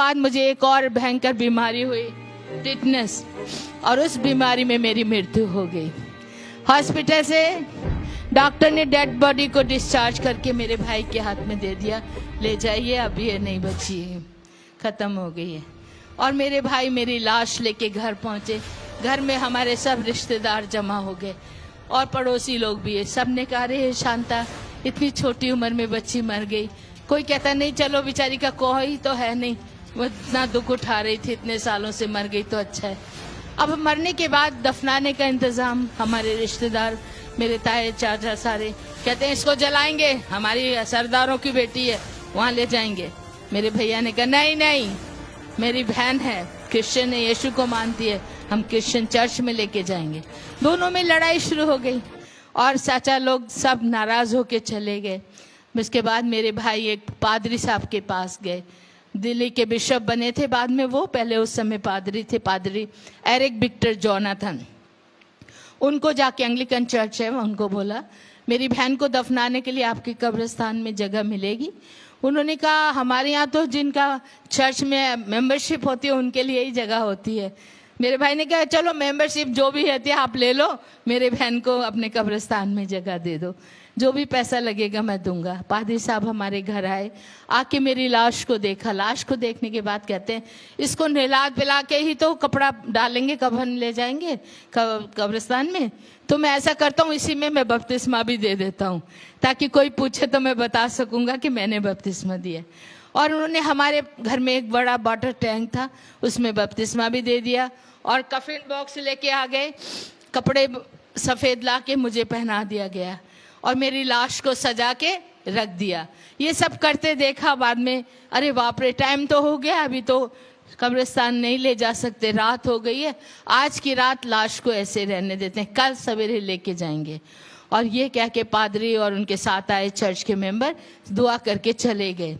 बाद मुझे एक और भयंकर बीमारी हुई, टिटनेस, और उस बीमारी में मेरी मृत्यु हो गई। हॉस्पिटल से डॉक्टर ने डेड बॉडी को डिस्चार्ज करके मेरे भाई के हाथ में दे दिया, ले जाइए, अब ये नहीं बची है, खत्म हो गई है। और मेरे भाई मेरी लाश लेके घर पहुंचे। घर में हमारे सब रिश्तेदार जमा हो गए और पड़ोसी लोग भी है। सब ने कहा, अरे शांता, इतनी छोटी उम्र में बच्ची मर गई। कोई कहता नहीं, चलो बेचारी का कोई तो है नहीं, वो इतना दुख उठा रही थी, इतने सालों से मर गई तो अच्छा है। अब मरने के बाद दफनाने का इंतजाम, हमारे रिश्तेदार, मेरे ताए चाचा सारे कहते हैं इसको जलाएंगे, हमारी सरदारों की बेटी है, वहाँ ले जाएंगे। मेरे भैया ने कहा नहीं नहीं, मेरी बहन है, क्रिश्चियन है, यीशु को मानती है, हम क्रिश्चियन चर्च में लेके जाएंगे। दोनों में लड़ाई शुरू हो गई और चाचा लोग सब नाराज होके चले गए। उसके बाद मेरे भाई एक पादरी साहब के पास गए, दिल्ली के बिशप बने थे बाद में वो, पहले उस समय पादरी थे, पादरी एरिक विक्टर जोनाथन। उनको जाके, एंग्लिकन चर्च है, उनको बोला मेरी बहन को दफनाने के लिए आपके कब्रिस्तान में जगह मिलेगी। उन्होंने कहा हमारे यहाँ तो जिनका चर्च में मेंबरशिप होती है उनके लिए ही जगह होती है। मेरे भाई ने कहा चलो मेंबरशिप जो भी रहती है आप ले लो, मेरे बहन को अपने कब्रिस्तान में जगह दे दो, जो भी पैसा लगेगा मैं दूंगा। पादरी साहब हमारे घर आए, आके मेरी लाश को देखा। लाश को देखने के बाद कहते हैं इसको नहला पिला के ही तो कपड़ा डालेंगे, कफन ले जाएंगे कब्रिस्तान में, तो मैं ऐसा करता हूँ इसी में मैं बपतिस्मा भी दे देता हूँ, ताकि कोई पूछे तो मैं बता सकूंगा कि मैंने बपतिस्मा दिया। और उन्होंने हमारे घर में एक बड़ा वाटर टैंक था, उसमें बपतिस्मा भी दे दिया और कफन बॉक्स लेके आ गए, कपड़े सफ़ेद ला के मुझे पहना दिया गया और मेरी लाश को सजा के रख दिया। ये सब करते देखा बाद में, अरे बाप रे, टाइम तो हो गया, अभी तो कब्रिस्तान नहीं ले जा सकते, रात हो गई है, आज की रात लाश को ऐसे रहने देते हैं, कल सवेरे लेके जाएंगे। और ये कह के पादरी और उनके साथ आए चर्च के मेंबर दुआ करके चले गए।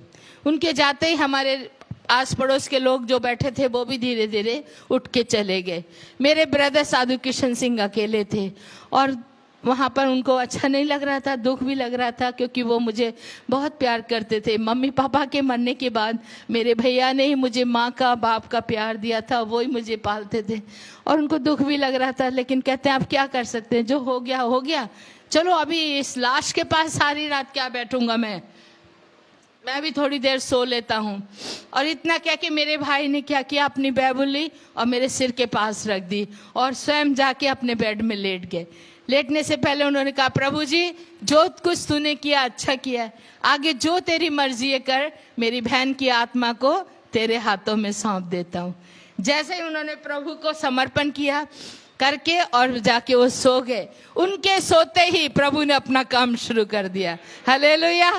उनके जाते ही हमारे आस पड़ोस के लोग जो बैठे थे वो भी धीरे धीरे उठ के चले गए। मेरे ब्रदर साधु किशन सिंह अकेले थे और वहाँ पर उनको अच्छा नहीं लग रहा था, दुख भी लग रहा था, क्योंकि वो मुझे बहुत प्यार करते थे। मम्मी पापा के मरने के बाद मेरे भैया ने ही मुझे माँ का बाप का प्यार दिया था, वो ही मुझे पालते थे और उनको दुख भी लग रहा था। लेकिन कहते हैं आप क्या कर सकते हैं, जो हो गया हो गया, चलो अभी इस लाश के पास सारी रात क्या बैठूंगा, मैं भी थोड़ी देर सो लेता हूँ। और इतना कह के मेरे भाई ने क्या किया, अपनी बाइबल ली और मेरे सिर के पास रख दी और स्वयं जाके अपने बेड में लेट गए। लेटने से पहले उन्होंने कहा प्रभु जी जो कुछ तूने किया अच्छा किया है, आगे जो तेरी मर्जी है कर, मेरी बहन की आत्मा को तेरे हाथों में सौंप देता हूँ। जैसे ही उन्होंने प्रभु को समर्पण किया करके और जाके वो सो गए, उनके सोते ही प्रभु ने अपना काम शुरू कर दिया। हालेलुया।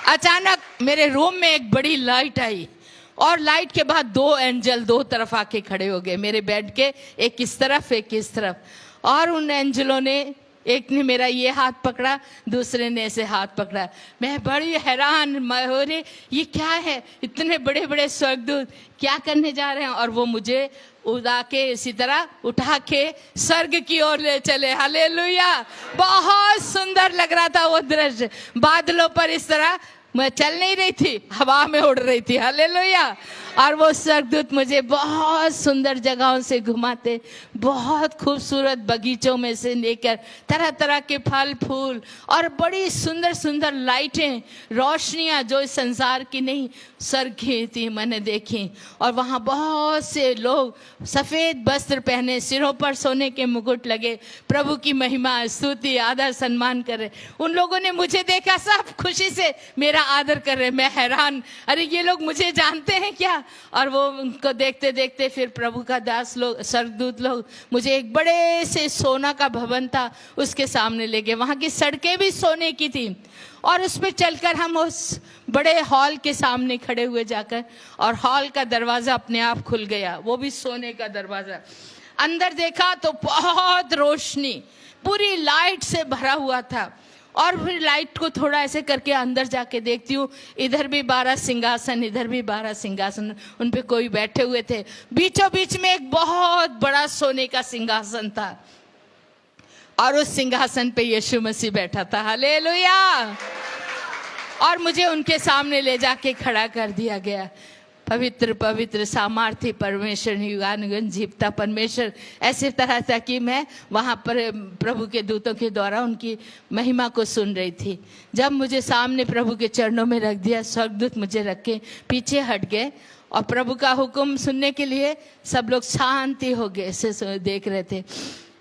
अचानक मेरे रूम में एक बड़ी लाइट आई और लाइट के बाद दो एंजल दो तरफ आके खड़े हो गए, मेरे बेड के एक इस तरफ एक इस तरफ। और उन एंजलों ने, एक ने मेरा ये हाथ पकड़ा, दूसरे ने ऐसे हाथ पकड़ा। मैं बड़ी हैरान, मैं ये क्या है, इतने बड़े बड़े स्वर्गदूत क्या करने जा रहे हैं। और वो मुझे उड़ा के इसी तरह उठा के स्वर्ग की ओर ले चले। हालेलुया। बहुत सुंदर लग रहा था वो दृश्य, बादलों पर इस तरह मैं चल नहीं रही थी, हवा में उड़ रही थी। हालेलुया। और वो स्वर्गदूत मुझे बहुत सुंदर जगहों से घुमाते, बहुत खूबसूरत बगीचों में से लेकर तरह तरह के फल फूल और बड़ी सुंदर सुंदर लाइटें, रोशनियां जो इस संसार की नहीं स्वर्ग की थी मैंने देखी। और वहाँ बहुत से लोग सफ़ेद वस्त्र पहने, सिरों पर सोने के मुकुट लगे, प्रभु की महिमा स्तुति आदर सम्मान कर रहे। उन लोगों ने मुझे देखा, सब खुशी से मेरा आदर कर रहे। मैं हैरान, अरे ये लोग मुझे जानते हैं क्या। और वो उनको देखते देखते फिर प्रभु का दास लोग, स्वर्गदूत लोग मुझे एक बड़े से सोना का भवन था उसके सामने ले गए। वहाँ की सड़कें भी सोने की थी और उस पर चलकर हम उस बड़े हॉल के सामने खड़े हुए जाकर, और हॉल का दरवाज़ा अपने आप खुल गया, वो भी सोने का दरवाज़ा। अंदर देखा तो बहुत रोशनी, पूरी लाइट से भरा हुआ था। और फिर लाइट को थोड़ा ऐसे करके अंदर जाके देखती हूँ, इधर भी 12 सिंहासन, इधर भी 12 सिंहासन, उन पे कोई बैठे हुए थे। बीचों बीच में एक बहुत बड़ा सोने का सिंहासन था और उस सिंहासन पे यीशु मसीह बैठा था। हालेलुया। और मुझे उनके सामने ले जाके खड़ा कर दिया गया। पवित्र पवित्र सामर्थ्य परमेश्वर, युगानुगन जीवता परमेश्वर, ऐसे तरह था कि मैं वहाँ पर प्रभु के दूतों के द्वारा उनकी महिमा को सुन रही थी। जब मुझे सामने प्रभु के चरणों में रख दिया, स्वर्गदूत मुझे रख के पीछे हट गए और प्रभु का हुक्म सुनने के लिए सब लोग शांति हो गए, ऐसे देख रहे थे।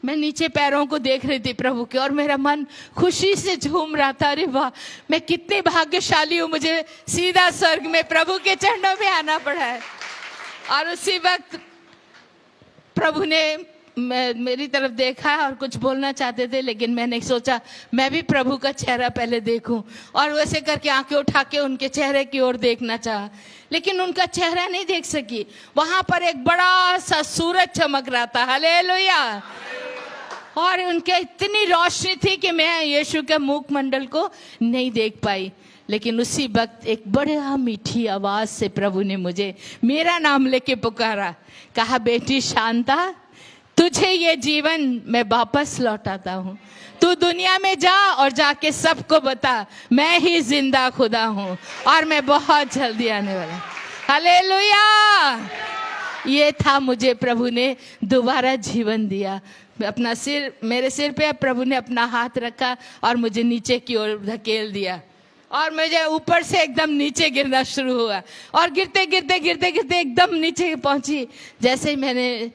मैं नीचे पैरों को देख रही थी प्रभु के, और मेरा मन खुशी से झूम रहा था। अरे वाह, मैं कितनी भाग्यशाली हूँ, मुझे सीधा स्वर्ग में प्रभु के चरणों में आना पड़ा है। और उसी वक्त प्रभु ने मेरी तरफ देखा और कुछ बोलना चाहते थे, लेकिन मैंने सोचा मैं भी प्रभु का चेहरा पहले देखूं, और वैसे करके आंखें उठा के उनके चेहरे की ओर देखना चाहा, लेकिन उनका चेहरा नहीं देख सकी। वहां पर एक बड़ा सा सूरज चमक रहा था, हालेलुया। और उनके इतनी रोशनी थी कि मैं यीशु के मुखमंडल को नहीं देख पाई। लेकिन उसी वक्त एक बड़ा मीठी आवाज से प्रभु ने मुझे मेरा नाम लेके पुकारा, कहा, बेटी शांता, तुझे ये जीवन मैं वापस लौटाता हूँ। तू दुनिया में जा और जाके सबको बता मैं ही जिंदा खुदा हूँ और मैं बहुत जल्दी आने वाला। हालेलुया। ये था, मुझे प्रभु ने दोबारा जीवन दिया। अपना सिर, मेरे सिर पे प्रभु ने अपना हाथ रखा और मुझे नीचे की ओर धकेल दिया, और मुझे ऊपर से एकदम नीचे गिरना शुरू हुआ, और गिरते गिरते गिरते गिरते एकदम नीचे पहुंची। जैसे ही मैंने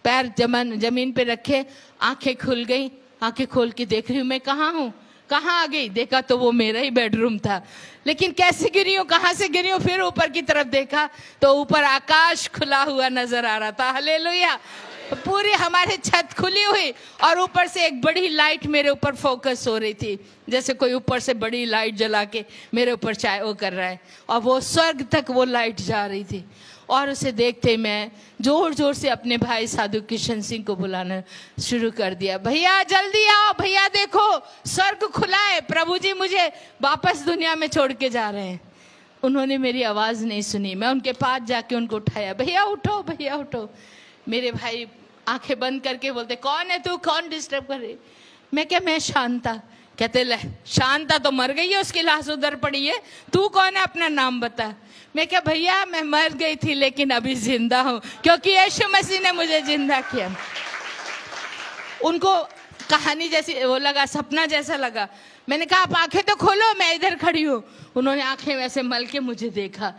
पैर जमीन पे रखे, आंखें खुल गई। आंखें खोल के देख रही हूँ मैं कहाँ हूँ, कहाँ आ गई। देखा तो वो मेरा ही बेडरूम था, लेकिन कैसे गिरी हूँ, कहाँ से गिरी हूँ। फिर ऊपर की तरफ देखा तो ऊपर आकाश खुला हुआ नजर आ रहा था। हालेलुया। पूरी हमारी छत खुली हुई और ऊपर से एक बड़ी लाइट मेरे ऊपर फोकस हो रही थी, जैसे कोई ऊपर से बड़ी लाइट जला के मेरे ऊपर चाहे वो कर रहा है, और वो स्वर्ग तक वो लाइट जा रही थी। और उसे देखते मैं जोर जोर से अपने भाई साधु किशन सिंह को बुलाना शुरू कर दिया, भैया जल्दी आओ, भैया देखो स्वर्ग खुला है, प्रभु जी मुझे वापस दुनिया में छोड़ के जा रहे हैं। उन्होंने मेरी आवाज़ नहीं सुनी। मैं उनके पास जाके उनको उठाया, भैया उठो, भैया उठो। मेरे भाई आंखें बंद करके बोलते, कौन है तू, कौन डिस्टर्ब कर रही। मैं क्या, मैं शांता। कहते, ले शांता तो मर गई है, उसकी लाश उधर पड़ी है, तू कौन है, अपना नाम बता। मैं क्या, भैया मैं मर गई थी लेकिन अभी जिंदा हूँ, क्योंकि यीशु मसीह ने मुझे जिंदा किया। उनको कहानी जैसी वो लगा, सपना जैसा लगा। मैंने कहा, आप आंखें तो खोलो, मैं इधर खड़ी हूँ। उन्होंने आंखें वैसे मल के मुझे देखा,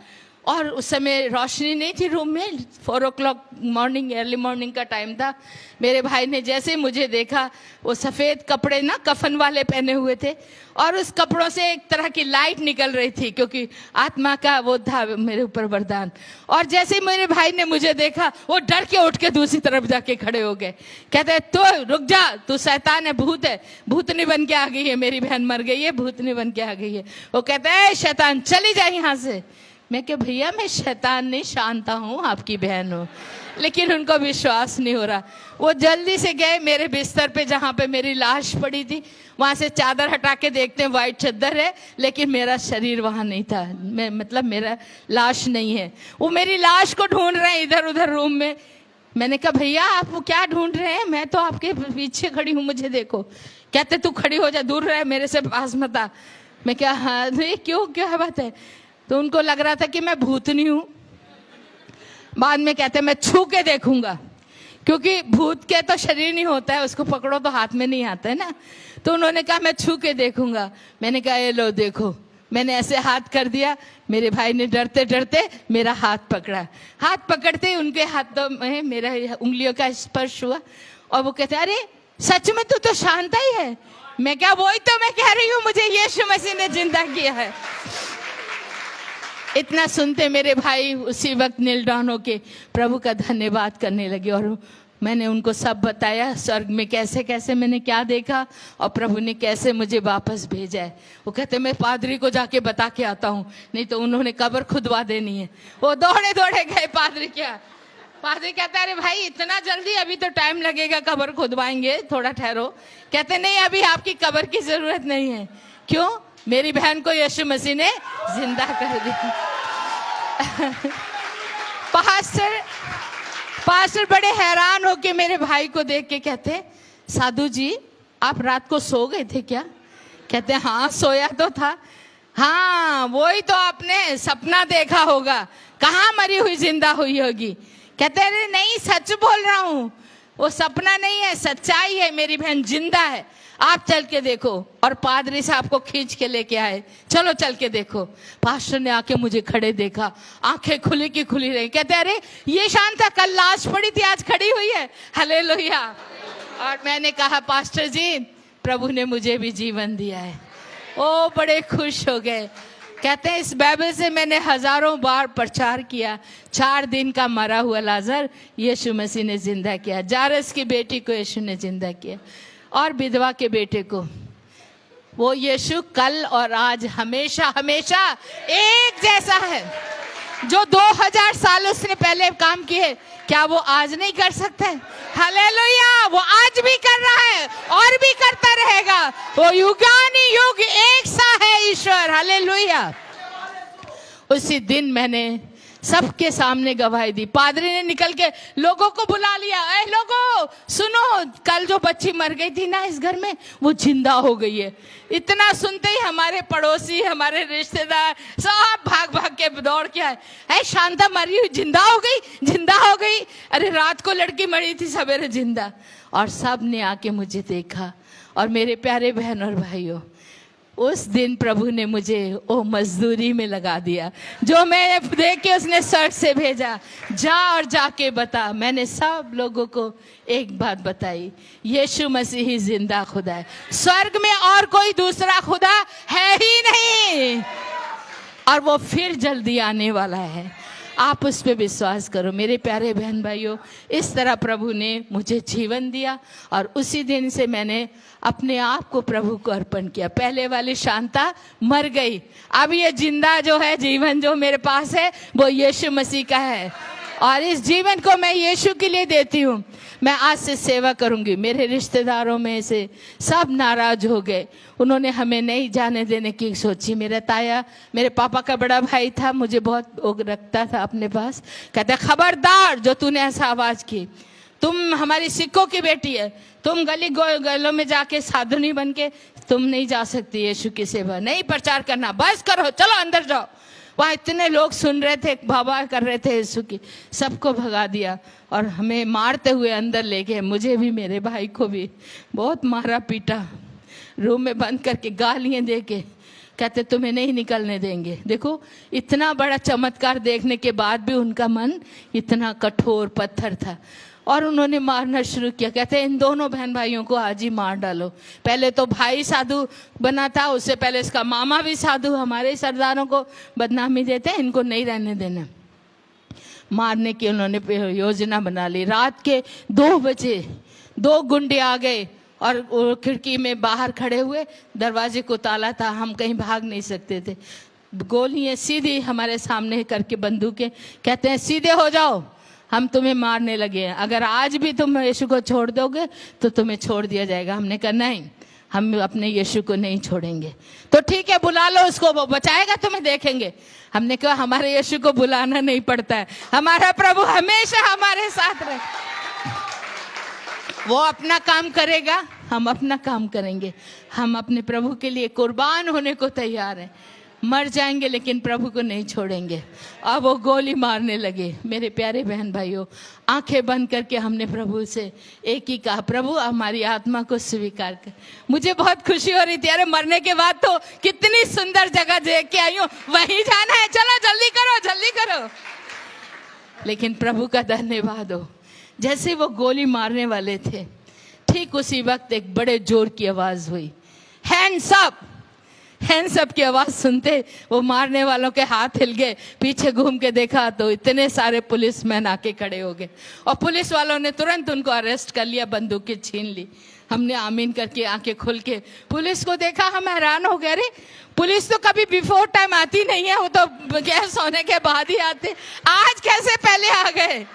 और उस समय रोशनी नहीं थी रूम में, 4 o'clock मॉर्निंग, अर्ली मॉर्निंग का टाइम था। मेरे भाई ने जैसे मुझे देखा, वो सफ़ेद कपड़े ना कफन वाले पहने हुए थे, और उस कपड़ों से एक तरह की लाइट निकल रही थी, क्योंकि आत्मा का वो था मेरे ऊपर वरदान। और जैसे ही मेरे भाई ने मुझे देखा, वो डर के उठ के दूसरी तरफ जाके खड़े हो गए। कहते, तो रुक जा, तू शैतान है, भूत है, भूतनी बन के आ गई है, मेरी बहन मर गई है, भूतनी बन के आ गई है। वो कहते हैं, शैतान चली जा यहाँ से। मैं क्या, भैया मैं शैतान नहीं, शांता हूँ, आपकी बहन हूँ। लेकिन उनको विश्वास नहीं हो रहा। वो जल्दी से गए मेरे बिस्तर पे, जहाँ पे मेरी लाश पड़ी थी, वहाँ से चादर हटा के देखते हैं वाइट चादर है, लेकिन मेरा शरीर वहाँ नहीं था, मैं मतलब मेरा लाश नहीं है। वो मेरी लाश को ढूंढ रहे हैं इधर उधर रूम में। मैंने कहा, भैया आप वो क्या ढूंढ रहे हैं, मैं तो आपके पीछे खड़ी हूँ, मुझे देखो। कहते, तू खड़ी हो जा, दूर रहे, मेरे से पास मत आ। मैं क्या, हाँ क्यों, क्या बात है। तो उनको लग रहा था कि मैं भूतनी हूँ। बाद में कहते, मैं छू के देखूंगा, क्योंकि भूत के तो शरीर नहीं होता है, उसको पकड़ो तो हाथ में नहीं आता है ना। तो उन्होंने कहा, मैं छू के देखूंगा। मैंने कहा, ये लो देखो। मैंने ऐसे हाथ कर दिया, मेरे भाई ने डरते डरते मेरा हाथ पकड़ा। हाथ पकड़ते ही उनके हाथों में मेरा उंगलियों का स्पर्श हुआ, और वो कहते, अरे सच में तू तो शांता ही है। मैं क्या, वही तो मैं कह रही हूँ, मुझे यीशु मसीह ने जिंदा किया है। इतना सुनते मेरे भाई उसी वक्त नील डाउन होके प्रभु का धन्यवाद करने लगे, और मैंने उनको सब बताया स्वर्ग में कैसे कैसे मैंने क्या देखा और प्रभु ने कैसे मुझे वापस भेजा है। वो कहते, मैं पादरी को जाके बता के आता हूँ, नहीं तो उन्होंने कब्र खुदवा देनी है। वो दौड़े दौड़े गए पादरी क्या। पादरी कहता है, अरे भाई इतना जल्दी, अभी तो टाइम लगेगा, कब्र खुदवाएंगे, थोड़ा ठहरो। कहते, नहीं अभी आपकी कब्र की जरूरत नहीं है। क्यों? मेरी बहन को यीशु मसीह ने जिंदा कर दिया। पास्टर बड़े हैरान होके मेरे भाई को देख के कहते, साधु जी आप रात को सो गए थे क्या? कहते, हाँ सोया तो था। हाँ, वही तो आपने सपना देखा होगा, कहाँ मरी हुई जिंदा हुई होगी। कहते अरे नहीं, सच बोल रहा हूँ, वो सपना नहीं है, सच्चाई है, मेरी बहन जिंदा है, आप चल के देखो। और पादरी साहब को खींच के लेके आए, चलो चल के देखो। पास्टर ने आके मुझे खड़े देखा, आंखें खुली की खुली रही। कहते अरे ये शांता कल लाश पड़ी थी, आज खड़ी हुई है। हालेलुया। और मैंने कहा पास्टर जी, प्रभु ने मुझे भी जीवन दिया है। ओ बड़े खुश हो गए। कहते हैं इस बाइबल से मैंने हजारों बार प्रचार किया। 4 दिन का मरा हुआ लाजर यीशु मसीह ने जिंदा किया, जारस की बेटी को यीशु ने जिंदा किया, और विधवा के बेटे को। वो यीशु कल और आज हमेशा हमेशा एक जैसा है। जो 2000 साल उसने पहले काम किए, क्या वो आज नहीं कर सकता है? हालेलुया। वो आज भी कर रहा है और भी करता रहेगा। वो युगानी युग एक सा है ईश्वर। हालेलुया। उसी दिन मैंने सबके सामने गवाही दी। पादरी ने निकल के लोगों को बुला लिया, ए लोगों सुनो, कल जो बच्ची मर गई थी ना इस घर में, वो जिंदा हो गई है। इतना सुनते ही हमारे पड़ोसी, हमारे रिश्तेदार सब भाग भाग के दौड़ के आए, ए शांता मरी हुई जिंदा हो गई, जिंदा हो गई। अरे रात को लड़की मरी थी, सवेरे जिंदा। और सब ने आके मुझे देखा। और मेरे प्यारे बहन और भाइयों, उस दिन प्रभु ने मुझे वो मजदूरी में लगा दिया जो मैं देख के उसने स्वर्ग से भेजा। जा और जाके बता। मैंने सब लोगों को एक बात बताई, यीशु मसीह ही जिंदा खुदा है। स्वर्ग में और कोई दूसरा खुदा है ही नहीं, और वो फिर जल्दी आने वाला है। आप उस पर विश्वास करो। मेरे प्यारे बहन भाइयों, इस तरह प्रभु ने मुझे जीवन दिया, और उसी दिन से मैंने अपने आप को प्रभु को अर्पण किया। पहले वाली शांता मर गई, अब ये जिंदा जो है जीवन जो मेरे पास है वो यीशु मसीह का है, और इस जीवन को मैं यीशु के लिए देती हूँ। मैं आज से सेवा करूंगी। मेरे रिश्तेदारों में से सब नाराज हो गए, उन्होंने हमें नहीं जाने देने की सोची। मेरा ताया, मेरे पापा का बड़ा भाई था, मुझे बहुत रखता था अपने पास। कहता खबरदार जो तूने ऐसा आवाज की, तुम हमारी सिखों की बेटी है, तुम गली गलों में जाके साधुनी बन के तुम नहीं जा सकती, यीशु की सेवा नहीं प्रचार करना, बस करो, चलो अंदर जाओ। वहाँ इतने लोग सुन रहे थे, बाबा कर रहे थे यीशु की, सबको भगा दिया और हमें मारते हुए अंदर ले गए। मुझे भी, मेरे भाई को भी बहुत मारा पीटा, रूम में बंद करके गालियाँ दे के कहते तुम्हें नहीं निकलने देंगे। देखो इतना बड़ा चमत्कार देखने के बाद भी उनका मन इतना कठोर पत्थर था, और उन्होंने मारना शुरू किया। कहते इन दोनों बहन भाइयों को आज ही मार डालो। पहले तो भाई साधु बना था, उससे पहले इसका मामा भी साधु। हमारे सरदारों को बदनामी देते हैं, इनको नहीं रहने देना। मारने की उन्होंने योजना बना ली। रात के 2 बजे 2 गुंडे आ गए और खिड़की में बाहर खड़े हुए, दरवाजे को ताला था, हम कहीं भाग नहीं सकते थे। गोलियां सीधी हमारे सामने करके बंदूकें, कहते हैं सीधे हो जाओ, हम तुम्हें मारने लगे हैं, अगर आज भी तुम यीशु को छोड़ दोगे तो तुम्हें छोड़ दिया जाएगा। हमने कहा नहीं, हम अपने यीशु को नहीं छोड़ेंगे। तो ठीक है, बुला लो उसको, वो बचाएगा, तुम्हें देखेंगे। हमने कहा हमारे यीशु को बुलाना नहीं पड़ता है, हमारा प्रभु हमेशा हमारे साथ रहे, वो अपना काम करेगा, हम अपना काम करेंगे। हम अपने प्रभु के लिए कुर्बान होने को तैयार हैं, मर जाएंगे लेकिन प्रभु को नहीं छोड़ेंगे। अब वो गोली मारने लगे। मेरे प्यारे बहन भाइयों, आंखें बंद करके हमने प्रभु से एक ही कहा, प्रभु हमारी आत्मा को स्वीकार कर। मुझे बहुत खुशी हो रही थी, अरे मरने के बाद तो कितनी सुंदर जगह देख के आई हूँ, वहीं जाना है, चलो जल्दी करो जल्दी करो। लेकिन प्रभु का धन्यवाद हो, जैसे वो गोली मारने वाले थे, ठीक उसी वक्त एक बड़े जोर की आवाज हुई, हैंड्स अप। हैंड्स अप की आवाज सुनते वो मारने वालों के हाथ हिल गए। पीछे घूम के देखा तो इतने सारे पुलिसमैन आके खड़े हो गए, और पुलिस वालों ने तुरंत उनको अरेस्ट कर लिया, बंदूकें छीन ली। हमने आमीन करके आंखें खोल के पुलिस को देखा, हम हैरान हो गए। अरे पुलिस तो कभी बिफोर टाइम आती नहीं है, वो तो गैस होने के बाद ही आते, आज कैसे पहले आ गए।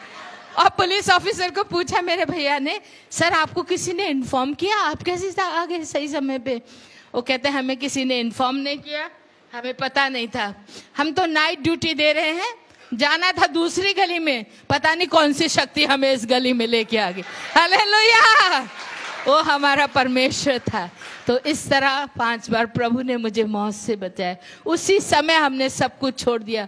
और पुलिस ऑफिसर को पूछा मेरे भैया ने, सर आपको किसी ने इन्फॉर्म किया, आप कैसे आ गए सही समय पे? वो कहते हैं हमें किसी ने इन्फॉर्म नहीं किया, हमें पता नहीं था, हम तो नाइट ड्यूटी दे रहे हैं, जाना था दूसरी गली में, पता नहीं कौन सी शक्ति हमें इस गली में लेके आ गई। हालेलुया। वो हमारा परमेश्वर था। तो इस तरह 5 बार प्रभु ने मुझे मौत से बचाया। उसी समय हमने सब कुछ छोड़ दिया।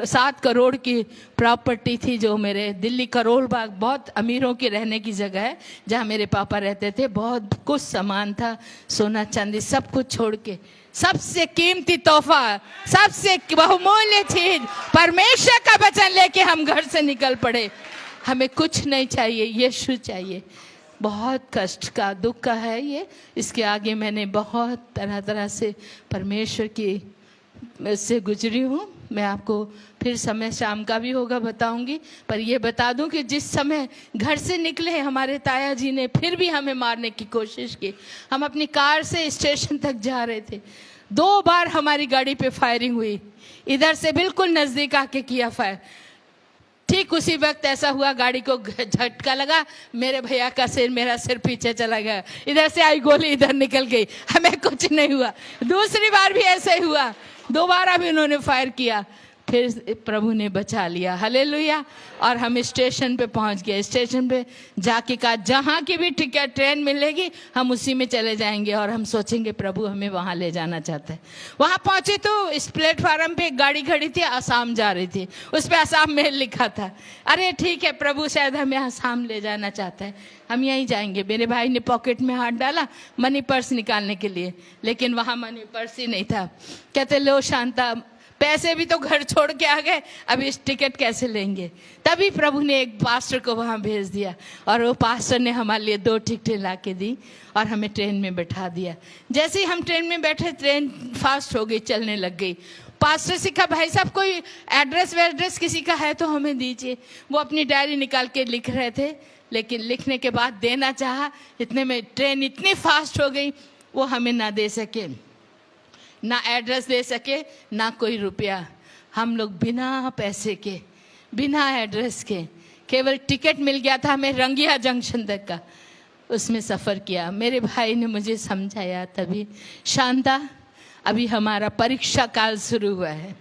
7 करोड़ की प्रॉपर्टी थी जो मेरे दिल्ली करोल बाग, बहुत अमीरों की रहने की जगह है जहाँ मेरे पापा रहते थे। बहुत कुछ सामान था, सोना चांदी, सब कुछ छोड़ के, सबसे कीमती तोहफा, सबसे बहुमूल्य चीज परमेश्वर का वचन लेके हम घर से निकल पड़े। हमें कुछ नहीं चाहिए, यीशु चाहिए। बहुत कष्ट का, दुख का है ये। इसके आगे मैंने बहुत तरह तरह से परमेश्वर की से गुजरी हूँ। मैं आपको फिर समय शाम का भी होगा बताऊंगी। पर ये बता दूं कि जिस समय घर से निकले हमारे ताया जी ने फिर भी हमें मारने की कोशिश की। हम अपनी कार से स्टेशन तक जा रहे थे, 2 बार हमारी गाड़ी पे फायरिंग हुई। इधर से बिल्कुल नज़दीक आके किया फायर। ठीक उसी वक्त ऐसा हुआ, गाड़ी को झटका लगा, मेरे भैया का सिर, मेरा सिर पीछे चला गया। इधर से आई गोली, इधर निकल गई, हमें कुछ नहीं हुआ। दूसरी बार भी ऐसे ही हुआ, 2 बार भी उन्होंने फायर किया, फिर प्रभु ने बचा लिया। हालेलुया। और हम स्टेशन पे पहुंच गए। स्टेशन पे जाके कहा जहाँ की भी टिकट ट्रेन मिलेगी हम उसी में चले जाएंगे, और हम सोचेंगे प्रभु हमें वहाँ ले जाना चाहते हैं। वहाँ पहुँचे तो इस प्लेटफार्म पे एक गाड़ी खड़ी थी, आसाम जा रही थी, उस पर आसाम मेल लिखा था। अरे ठीक है, प्रभु शायद हमें आसाम ले जाना चाहता है, हम यहीं जाएंगे। मेरे भाई ने पॉकेट में हाथ डाला मनी पर्स निकालने के लिए, लेकिन वहाँ मनी पर्स ही नहीं था। कहते लो शांता, पैसे भी तो घर छोड़ के आ गए, अब इस टिकट कैसे लेंगे। तभी प्रभु ने एक पास्टर को वहाँ भेज दिया, और वो पास्टर ने हमारे लिए 2 टिकटें ला के दी और हमें ट्रेन में बैठा दिया। जैसे ही हम ट्रेन में बैठे, ट्रेन फास्ट हो गई, चलने लग गई। पास्टर से कहा भाई साहब कोई एड्रेस वेड्रेस किसी का है तो हमें दीजिए। वो अपनी डायरी निकाल के लिख रहे थे, लेकिन लिखने के बाद देना चाहा, इतने में ट्रेन इतनी फास्ट हो गई वो हमें ना दे सके, ना एड्रेस दे सके, ना कोई रुपया। हम लोग बिना पैसे के, बिना एड्रेस के, केवल टिकट मिल गया था हमें रंगिया जंक्शन तक का, उसमें सफ़र किया। मेरे भाई ने मुझे समझाया तभी, शांता अभी हमारा परीक्षा काल शुरू हुआ है।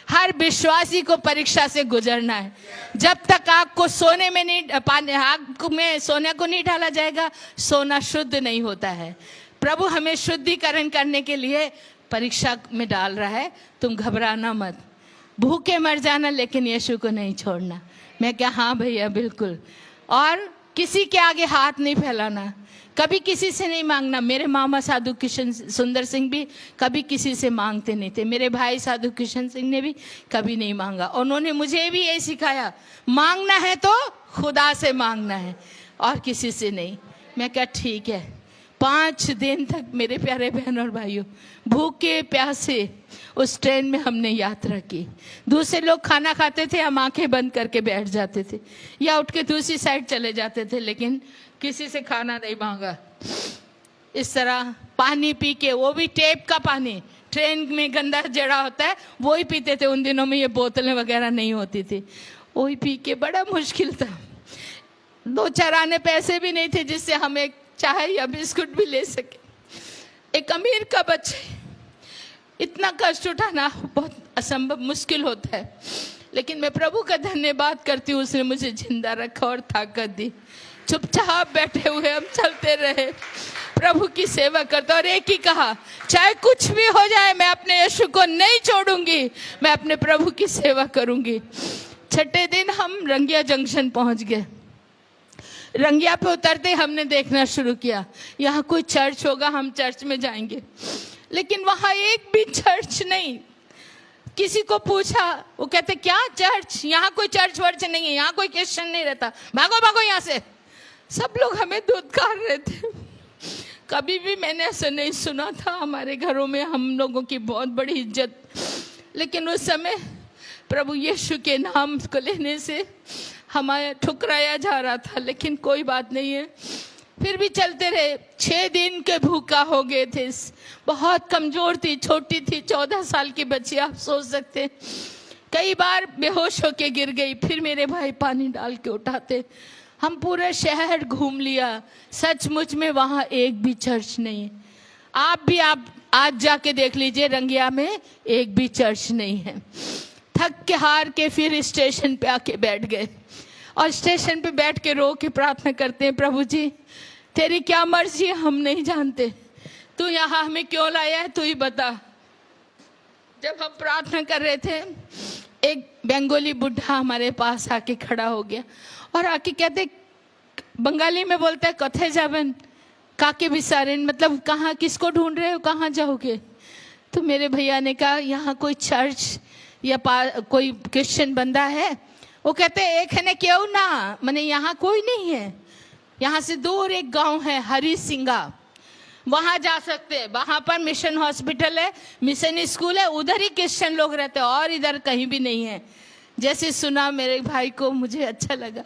हर विश्वासी को परीक्षा से गुजरना है। जब तक आग को सोने में नहीं, आग में सोने को नहीं डाला जाएगा, सोना शुद्ध नहीं होता है। प्रभु हमें शुद्धिकरण करने के लिए परीक्षा में डाल रहा है। तुम घबराना मत, भूखे मर जाना लेकिन यीशु को नहीं छोड़ना। मैं क्या, हाँ भैया बिल्कुल। और किसी के आगे हाथ नहीं फैलाना, कभी किसी से नहीं मांगना। मेरे मामा साधु किशन सुंदर सिंह भी कभी किसी से मांगते नहीं थे, मेरे भाई साधु किशन सिंह ने भी कभी नहीं मांगा। उन्होंने मुझे भी यही सिखाया, मांगना है तो खुदा से मांगना है और किसी से नहीं। मैं क्या, ठीक है। 5 दिन तक मेरे प्यारे बहन और भाइयों, भूखे प्यासे उस ट्रेन में हमने यात्रा की। दूसरे लोग खाना खाते थे, हम आंखें बंद करके बैठ जाते थे या उठ के दूसरी साइड चले जाते थे, लेकिन किसी से खाना नहीं मांगा। इस तरह पानी पी के, वो भी टेप का पानी, ट्रेन में गंदा जड़ा होता है वो ही पीते थे। उन दिनों में ये बोतलें वगैरह नहीं होती थी, वो ही पी के बड़ा मुश्किल था। 2-4 आने पैसे भी नहीं थे जिससे हम एक चाय या बिस्कुट भी ले सके। एक अमीर का बच्चे, इतना कष्ट उठाना बहुत असंभव मुश्किल होता है, लेकिन मैं प्रभु का धन्यवाद करती हूँ, उसने मुझे जिंदा रखा और ताकत दी। चुपचाप बैठे हुए हम चलते रहे, प्रभु की सेवा करते, और एक ही कहा, चाहे कुछ भी हो जाए मैं अपने यीशु को नहीं छोड़ूंगी, मैं अपने प्रभु की सेवा करूंगी। 6ठे दिन हम रंगिया जंक्शन पहुंच गए। रंगिया पे उतरते हमने देखना शुरू किया, यहाँ कोई चर्च होगा, हम चर्च में जाएंगे, लेकिन वहाँ एक भी चर्च नहीं। किसी को पूछा, वो कहते क्या चर्च, यहाँ कोई चर्च वर्च नहीं है, यहाँ कोई क्रिश्चियन नहीं रहता, भागो भागो यहाँ से। सब लोग हमें धुतकार रहे थे। कभी भी मैंने ऐसा नहीं सुना था। हमारे घरों में हम लोगों की बहुत बड़ी इज्जत, लेकिन उस समय प्रभु यीशु के नाम को लेने से हमारा ठुकराया जा रहा था, लेकिन कोई बात नहीं है, फिर भी चलते रहे। 6 दिन के भूखा हो गए थे, बहुत कमजोर थी, छोटी थी, 14 साल की बच्ची, आप सोच सकते। कई बार बेहोश होके गिर गई, फिर मेरे भाई पानी डाल के उठाते। हम पूरा शहर घूम लिया, सचमुच में वहाँ एक भी चर्च नहीं है। आप आज जाके देख लीजिए, रंगिया में एक भी चर्च नहीं है। थक के हार के फिर स्टेशन पे आके बैठ गए, और स्टेशन पे बैठ के रो के प्रार्थना करते हैं, प्रभु जी तेरी क्या मर्जी है हम नहीं जानते, तू यहाँ हमें क्यों लाया है तू ही बता। जब हम प्रार्थना कर रहे थे, एक बंगाली बुढ़ा हमारे पास आके खड़ा हो गया और आके कहते, बंगाली में बोलते हैं कथे जाबन काके बिसारेन, मतलब कहाँ किसको ढूंढ रहे हो, कहाँ जाओगे। तो मेरे भैया ने कहा यहाँ कोई चर्च या कोई क्रिश्चियन बंदा है। वो कहते एक है ने क्यों ना, मैंने यहाँ कोई नहीं है, यहाँ से दूर एक गांव है हरी सिंगा, वहां जा सकते हैं, वहां पर मिशन हॉस्पिटल है, मिशन स्कूल है, उधर ही क्रिश्चियन लोग रहते हैं और इधर कहीं भी नहीं है। जैसे सुना मेरे भाई को मुझे अच्छा लगा,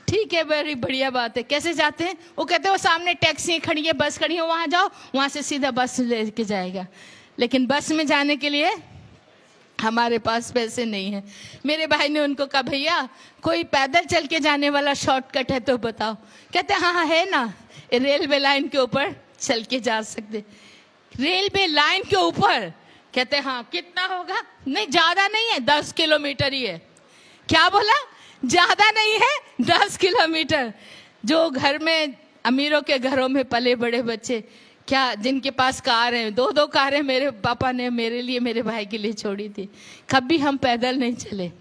ठीक है बड़ी बढ़िया बात है। कैसे जाते हैं? वो कहते हैं वो सामने टैक्सी खड़ी है, बस खड़ी है, वहां जाओ, वहां से सीधा बस लेके जाएगा। लेकिन बस में जाने के लिए हमारे पास पैसे नहीं है। मेरे भाई ने उनको कहा भैया कोई पैदल चल के जाने वाला शॉर्टकट है तो बताओ। कहते हाँ हाँ है ना, रेलवे लाइन के ऊपर चल के जा सकते। रेलवे लाइन के ऊपर? कहते हाँ। कितना होगा? नहीं ज्यादा नहीं है, 10 किलोमीटर ही है। क्या बोला? ज्यादा नहीं है, 10 किलोमीटर। जो घर में अमीरों के घरों में पले बड़े बच्चे, क्या जिनके पास कार है, 2-2 कारें मेरे पापा ने मेरे लिए मेरे भाई के लिए छोड़ी थी, कभी हम पैदल नहीं चले।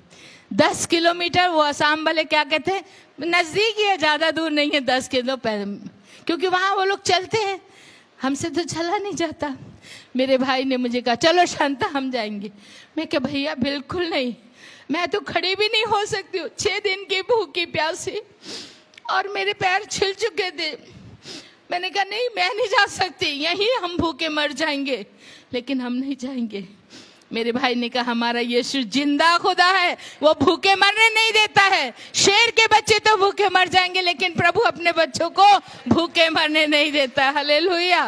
10 किलोमीटर। वो आसाम वाले क्या कहते हैं, नजदीक ही है, ज्यादा दूर नहीं है, 10 किलो पैदल, क्योंकि वहां वो लोग चलते हैं, हमसे तो चला नहीं जाता। मेरे भाई ने मुझे कहा चलो शांता हम जाएंगे। मैं क्या भैया बिल्कुल नहीं, मैं तो खड़ी भी नहीं हो सकती हूँ, 6 दिन की भूखी प्यासी और मेरे पैर छिल चुके थे। मैंने कहा नहीं मैं नहीं जा सकती, यहीं हम भूखे मर जाएंगे, लेकिन हम नहीं जाएंगे। मेरे भाई ने कहा हमारा यीशु जिंदा खुदा है, वो भूखे मरने नहीं देता है। शेर के बच्चे तो भूखे मर जाएंगे, लेकिन प्रभु अपने बच्चों को भूखे मरने नहीं देता। हालेलुया।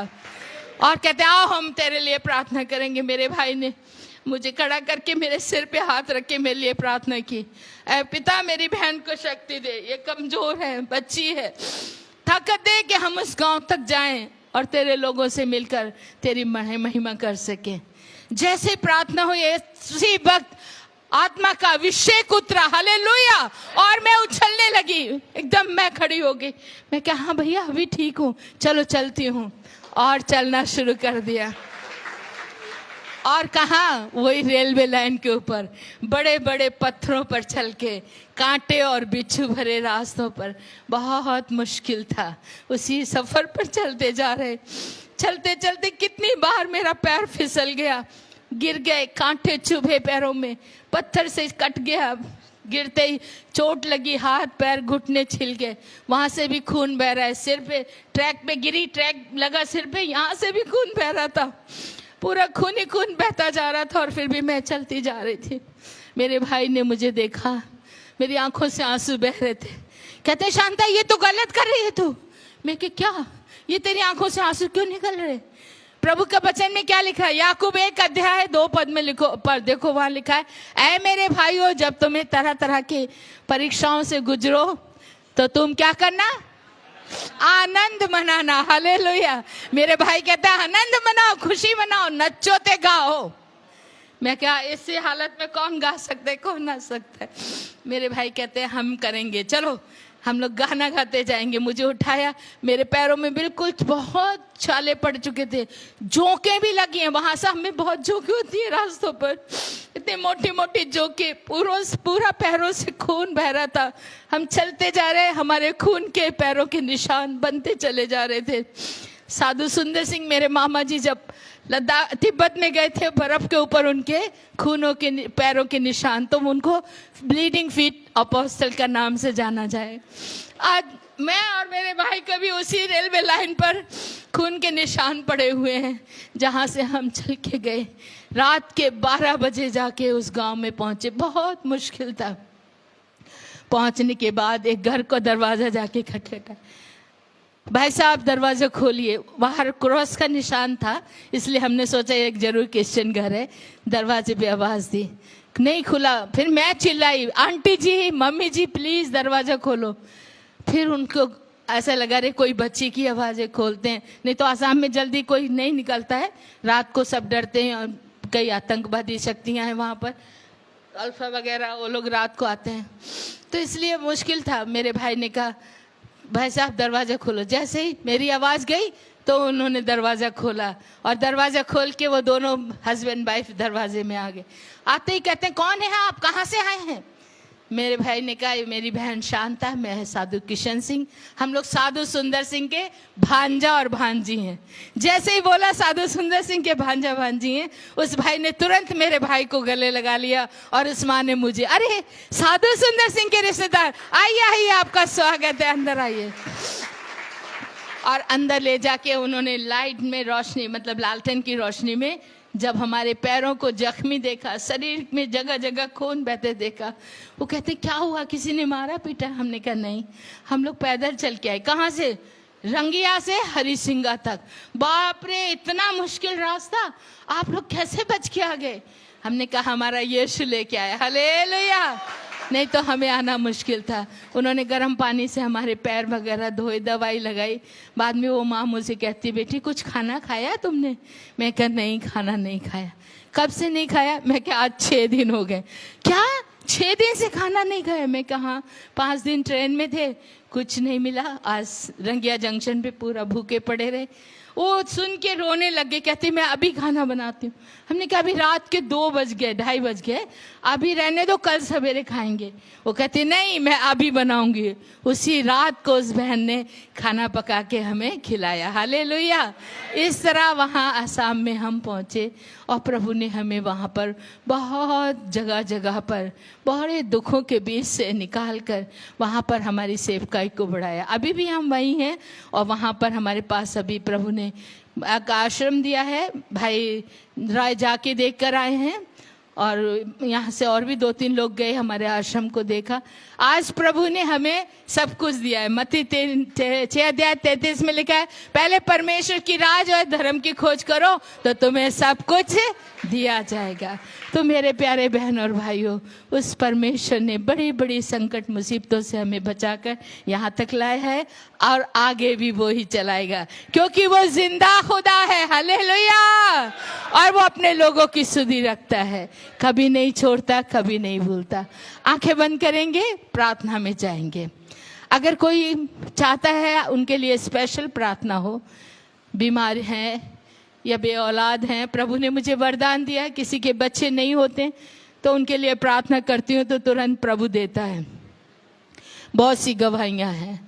और कहते आओ हम तेरे लिए प्रार्थना करेंगे। मेरे भाई ने मुझे खड़ा करके मेरे सिर पे हाथ रख के मेरे लिए प्रार्थना की, ऐ पिता मेरी बहन को शक्ति दे, ये कमजोर है, बच्ची है, ताकत दे कि हम उस गांव तक जाएं और तेरे लोगों से मिलकर तेरी महिमा कर सकें। जैसे प्रार्थना हुई उसी वक्त आत्मा का अभिषेक उतरा। हालेलुया। और मैं उछलने लगी, एकदम मैं खड़ी हो गई। मैं कहा हाँ भैया अभी ठीक हूँ, चलो चलती हूँ, और चलना शुरू कर दिया। और कहाँ, वही रेलवे लाइन के ऊपर बड़े बड़े पत्थरों पर चल के, कांटे और बिच्छू भरे रास्तों पर, बहुत मुश्किल था। उसी सफर पर चलते जा रहे, चलते चलते कितनी बार मेरा पैर फिसल गया, गिर गए, कांटे चुभे पैरों में, पत्थर से कट गया, गिरते ही चोट लगी, हाथ पैर घुटने छिल गए, वहां से भी खून बह रहा है, सिर पे ट्रैक पे गिरी, ट्रैक लगा सिर पे, यहाँ से भी खून बह रहा था, पूरा खून ही खून बहता जा रहा था, और फिर भी मैं चलती जा रही थी। मेरे भाई ने मुझे देखा, मेरी आंखों से आंसू बह रहे थे। कहते शांता ये तो गलत कर रही है तू। मैं कि क्या, ये तेरी आंखों से आंसू क्यों निकल रहे? प्रभु का वचन में क्या लिखा है? याकूब 1 अध्याय 2 पद में लिखो, पर देखो वहां लिखा है, ऐ मेरे भाइयों जब तुम्हें तरह तरह की परीक्षाओं से गुजरो तो तुम क्या करना? आनंद मनाना। हालेलुया। मेरे भाई कहता है आनंद मनाओ, खुशी मनाओ, नचो ते गाओ। मैं क्या, इसी हालत में कौन गा सकता है, कौन नाच सकता है? मेरे भाई कहते हैं हम करेंगे, चलो हम लोग गाना गाते जाएंगे। मुझे उठाया, मेरे पैरों में बिल्कुल बहुत छाले पड़ चुके थे, जोंकें भी लगी हैं, वहां से हमें बहुत जोंकें होती है रास्तों पर, इतनी मोटी मोटी जोंकें, पूरा पैरों से खून बह रहा था। हम चलते जा रहे, हमारे खून के पैरों के निशान बनते चले जा रहे थे। साधु सुंदर सिंह मेरे मामा जी जब लद्दाख तिब्बत में गए थे, बर्फ के ऊपर उनके खूनों के पैरों के निशान, तो उनको ब्लीडिंग फीट अपोस्टल का नाम से जाना जाए। आज मैं और मेरे भाई कभी उसी रेलवे लाइन पर खून के निशान पड़े हुए हैं जहां से हम चल के गए। रात के 12 बजे जाके उस गांव में पहुंचे, बहुत मुश्किल था। पहुंचने के बाद एक घर को दरवाजा जाके खटखटा, भाई साहब दरवाजा खोलिए। बाहर क्रॉस का निशान था, इसलिए हमने सोचा एक जरूर क्रिश्चियन घर है। दरवाजे पे आवाज दी, नहीं खुला। फिर मैं चिल्लाई, aunty ji, mummy ji, please दरवाजा खोलो। फिर उनको ऐसा लगा रे कोई बच्ची की आवाजें खोलते हैं, नहीं तो आसाम में जल्दी कोई नहीं निकलता है, रात को सब डरते हैं, और कई आतंकवादी शक्तियां हैं वहां पर, अल्फा वगैरह, वो लोग रात को आते हैं, तो इसलिए मुश्किल था। मेरे भाई ने कहा भाई साहब दरवाजा खोलो। जैसे ही मेरी आवाज गई तो उन्होंने दरवाजा खोला, और दरवाजा खोल के वो दोनों हस्बैंड वाइफ दरवाजे में आ गए। आते ही कहते हैं कौन है आप, कहाँ से आए हैं? मेरे भाई ने कहा मेरी बहन शांता, मैं साधु किशन सिंह, हम लोग साधु सुंदर सिंह के भांजा और भांजी हैं। जैसे ही बोला साधु सुंदर सिंह के भांजा भांजी हैं, उस भाई ने तुरंत मेरे भाई को गले लगा लिया, और उस माँ ने मुझे, अरे साधु सुंदर सिंह के रिश्तेदार, आइए आइए, आपका स्वागत है, अंदर आइए। और अंदर ले जाके उन्होंने लाइट में रोशनी, मतलब लालटेन की रोशनी में, जब हमारे पैरों को जख्मी देखा, शरीर में जगह जगह खून बहते देखा, वो कहते क्या हुआ, किसी ने मारा पीटा? हमने कहा नहीं, हम लोग पैदल चल के आए। कहाँ से? रंगिया से हरिसिंगा तक। बाप रे, इतना मुश्किल रास्ता, आप लोग कैसे बच के आ गए? हमने कहा हमारा यीशु लेके आया, हालेलुया, नहीं तो हमें आना मुश्किल था। उन्होंने गर्म पानी से हमारे पैर वगैरह धोए, दवाई लगाई। बाद में वो माँ मुझे कहती, बेटी कुछ खाना खाया तुमने? मैं कहा नहीं, खाना नहीं खाया। कब से नहीं खाया? मैं क्या आज 6 दिन हो गए। क्या 6 दिन से खाना नहीं खाया? मैं कहा 5 दिन ट्रेन में थे, कुछ नहीं मिला, आज रंगिया जंक्शन पे पूरा भूखे पड़े रहे। वो सुन के रोने लगे, कहती मैं अभी खाना बनाती हूँ। हमने कहा अभी रात के 2 बज गए, 2:30 बज गए, अभी रहने दो, कल सवेरे खाएंगे। वो कहती नहीं, मैं अभी बनाऊंगी। उसी रात को उस बहन ने खाना पका के हमें खिलाया, हालेलुया। इस तरह वहाँ आसाम में हम पहुँचे, और प्रभु ने हमें वहाँ पर बहुत जगह जगह पर बड़े दुखों के बीच से निकाल कर वहाँ पर हमारी सेवकाई को बढ़ाया। अभी भी हम वहीं हैं, और वहाँ पर हमारे पास अभी प्रभु ने एक आश्रम दिया है। भाई राय जाके देख कर आए हैं, और यहाँ से और भी 2-3 लोग गए, हमारे आश्रम को देखा। आज प्रभु ने हमें सब कुछ दिया है। मत्ती 6:33 में लिखा है, पहले परमेश्वर की राज और धर्म की खोज करो तो तुम्हें सब कुछ दिया जाएगा। तो मेरे प्यारे बहन और भाइयों, उस परमेश्वर ने बड़ी बड़ी संकट मुसीबतों से हमें बचाकर यहाँ तक लाया है, और आगे भी वो ही चलाएगा, क्योंकि वो जिंदा खुदा है, हालेलुया। और वो अपने लोगों की सुधि रखता है, कभी नहीं छोड़ता, कभी नहीं भूलता। आंखें बंद करेंगे, प्रार्थना में जाएंगे। अगर कोई चाहता है उनके लिए स्पेशल प्रार्थना हो, बीमार हैं या बे औलाद हैं, प्रभु ने मुझे वरदान दिया, किसी के बच्चे नहीं होते तो उनके लिए प्रार्थना करती हूँ तो तुरंत प्रभु देता है। बहुत सी गवाहियाँ हैं।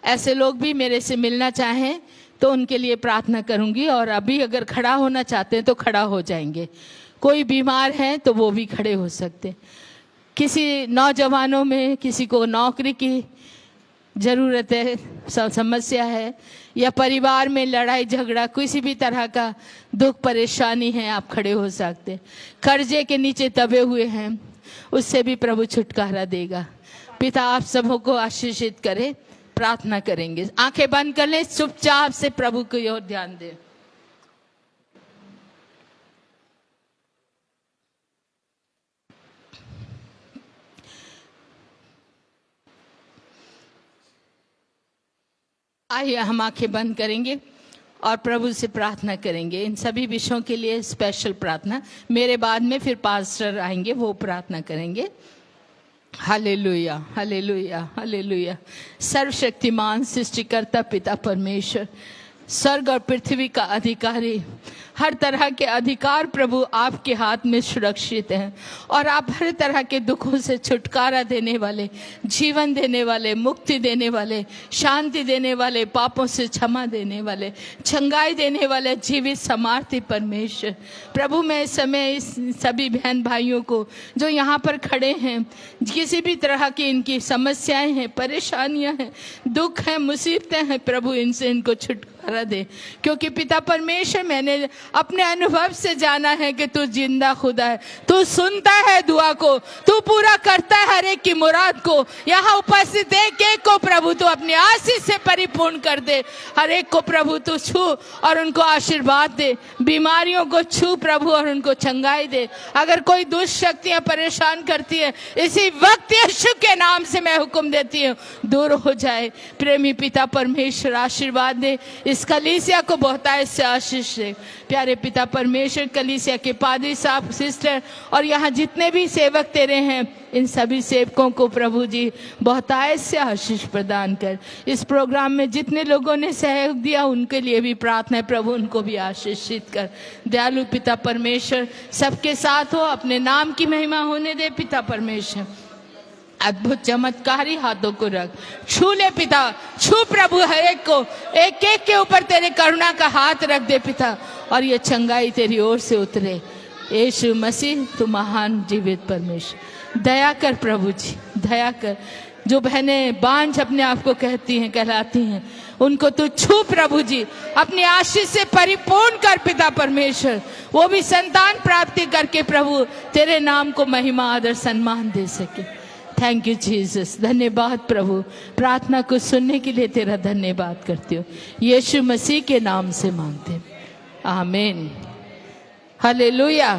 ऐसे लोग भी मेरे से मिलना चाहें तो उनके लिए प्रार्थना करूँगी, और अभी अगर खड़ा होना चाहते हैं तो खड़ा हो जाएंगे। कोई बीमार है तो वो भी खड़े हो सकते। किसी नौजवानों में किसी को नौकरी की ज़रूरत है, समस्या है, या परिवार में लड़ाई झगड़ा, किसी भी तरह का दुख परेशानी है, आप खड़े हो सकते। कर्जे के नीचे दबे हुए हैं, उससे भी प्रभु छुटकारा देगा। पिता आप सबों को आशीषित करे। प्रार्थना करेंगे, आंखें बंद कर लें, चुपचाप से प्रभु की ओर ध्यान दें। आइए हम आंखें बंद करेंगे और प्रभु से प्रार्थना करेंगे। इन सभी विषयों के लिए स्पेशल प्रार्थना, मेरे बाद में फिर पास्टर आएंगे, वो प्रार्थना करेंगे। Hallelujah, hallelujah, hallelujah. सर्वशक्तिमान सृष्टिकर्ता पिता परमेश्वर, स्वर्ग और पृथ्वी का अधिकारी, हर तरह के अधिकार प्रभु आपके हाथ में सुरक्षित हैं, और आप हर तरह के दुखों से छुटकारा देने वाले, जीवन देने वाले, मुक्ति देने वाले, शांति देने वाले, पापों से क्षमा देने वाले, चंगाई देने वाले, जीवित समार्थी परमेश्वर। प्रभु मैं इस समय इस सभी बहन भाइयों को जो यहाँ पर खड़े हैं, किसी भी तरह की इनकी समस्याएं हैं, परेशानियां हैं, दुख हैं, मुसीबतें हैं, प्रभु इनसे इनको छुटकारा दे, क्योंकि पिता परमेश्वर मैंने अपने अनुभव से जाना है कि तू जिंदा खुदा है, तू सुनता है दुआ को, तू पूरा करता है हर एक की मुराद को। यहाँ उपस्थित एक एक को प्रभु तू अपनी आशीष से परिपूर्ण कर दे, हर एक को प्रभु तू छू और उनको आशीर्वाद दे, बीमारियों को छू प्रभु और उनको चंगाई दे। अगर कोई दुष्ट शक्तियां परेशान करती है, इसी वक्त यीशु के नाम से मैं हुक्म देती हूँ, दूर हो जाए। प्रेमी पिता परमेश्वर आशीर्वाद दे, इस कलीसिया को बहुतायत से आशीष दे। प्यारे पिता परमेश्वर, कलीसिया के पादरी साहब, सिस्टर और यहाँ जितने भी सेवक तेरे हैं, इन सभी सेवकों को प्रभु जी बहुतायत से आशीष प्रदान प्रदान कर। इस प्रोग्राम में जितने लोगों ने सहयोग दिया उनके लिए भी प्रार्थना है प्रभु, उनको भी आशीषित कर। दयालु पिता परमेश्वर सबके साथ हो, अपने नाम की महिमा होने दे पिता परमेश्वर। अद्भुत चमत्कारी हाथों को रख, छू ले पिता, छू प्रभु हर एक को, एक एक के ऊपर तेरे करुणा का हाथ रख दे पिता, और ये चंगाई तेरी ओर से उतरे। यीशु मसीह तू महान जीवित परमेश्वर, दया कर प्रभु जी, दया कर। जो बहनें बांझ अपने आप को कहती हैं, कहलाती हैं, उनको तू छू प्रभु जी, अपनी आशीष से परिपूर्ण कर पिता परमेश्वर। वो भी संतान प्राप्ति करके प्रभु तेरे नाम को महिमा आदर सम्मान दे सके। थैंक यू जीसस, धन्यवाद प्रभु। प्रार्थना को सुनने के लिए तेरा धन्यवाद करती हूँ, यीशु मसीह के नाम से मांगते हैं, आमीन, हालेलुया।